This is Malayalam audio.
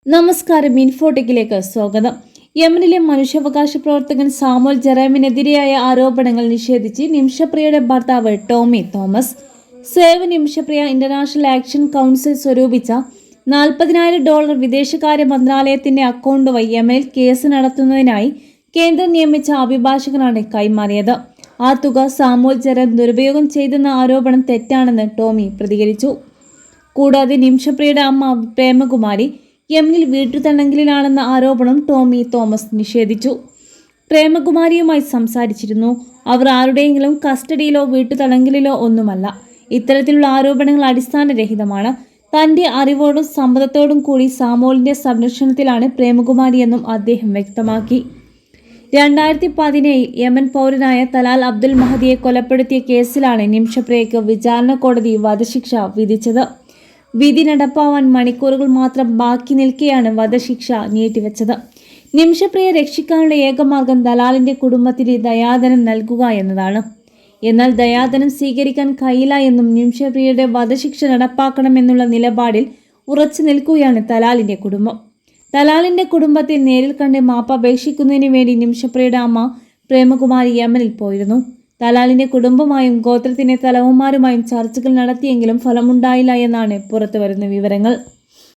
നമസ്കാരം. ഇൻഫോടെക്കിലേക്ക് സ്വാഗതം. യമനിലെ മനുഷ്യാവകാശ പ്രവർത്തകൻ സാമുൽ ജെറേമിനെതിരെയായ ആരോപണങ്ങൾ നിഷേധിച്ച് നിമിഷപ്രിയയുടെ ഭർത്താവ് Tomy Thomas. Save Nimishapriya international action council സ്വരൂപിച്ച $40,000 വിദേശകാര്യ മന്ത്രാലയത്തിന്റെ അക്കൗണ്ട് വഴി യമനിൽ കേസ് നടത്തുന്നതിനായി കേന്ദ്രം നിയമിച്ച അഭിഭാഷകനാണ് കൈമാറിയത്. ആ തുക സാമുൽ ജെറേം ദുരുപയോഗം ചെയ്തെന്ന ആരോപണം തെറ്റാണെന്ന് ടോമി പ്രതികരിച്ചു. കൂടാതെ നിമിഷപ്രിയയുടെ അമ്മ പ്രേമകുമാരി യമനിൽ വീട്ടുതടങ്കലിലാണെന്ന ആരോപണം ടോമി തോമസ് നിഷേധിച്ചു. പ്രേമകുമാരിയുമായി സംസാരിച്ചിരുന്നു. അവർ ആരുടെയെങ്കിലും കസ്റ്റഡിയിലോ വീട്ടുതടങ്കലിലോ ഒന്നുമല്ല. ഇത്തരത്തിലുള്ള ആരോപണങ്ങൾ അടിസ്ഥാനരഹിതമാണ്. തന്റെ അറിവോടും സമ്മതത്തോടും കൂടി സാമുലിന്റെ സംരക്ഷണത്തിലാണ് പ്രേമകുമാരിയെന്നും അദ്ദേഹം വ്യക്തമാക്കി. 2017 യമൻ പൗരനായ തലാൽ അബ്ദുൽ മഹദിയെ കൊലപ്പെടുത്തിയ കേസിലാണ് നിമിഷപ്രിയയ്ക്ക് വിചാരണ കോടതി വധശിക്ഷ വിധിച്ചത്. വിധി നടപ്പാവാൻ മണിക്കൂറുകൾ മാത്രം ബാക്കി നിൽക്കെയാണ് വധശിക്ഷ നീട്ടിവെച്ചത്. നിമിഷപ്രിയയെ രക്ഷിക്കാനുള്ള ഏകമാർഗം ദലാലിന്റെ കുടുംബത്തിന് ദയാധനം നൽകുക എന്നതാണ്. എന്നാൽ ദയാധനം സ്വീകരിക്കാൻ കഴിയില്ല എന്നും നിമിഷപ്രിയയുടെ വധശിക്ഷ നടപ്പാക്കണമെന്നുള്ള നിലപാടിൽ ഉറച്ചു നിൽക്കുകയാണ് തലാലിന്റെ കുടുംബം. തലാലിന്റെ കുടുംബത്തെ നേരിൽ കണ്ട് മാപ്പപേക്ഷിക്കുന്നതിന് വേണ്ടി നിമിഷപ്രിയയുടെ അമ്മ പ്രേമകുമാരി യമനിൽ പോയിരുന്നു. തലാലിന്റെ കുടുംബമായും ഗോത്രത്തിന്റെ തലവന്മാരുമായും ചർച്ചകൾ നടത്തിയെങ്കിലും ഫലമുണ്ടായില്ല എന്നാണ് പുറത്തുവരുന്ന വിവരങ്ങൾ.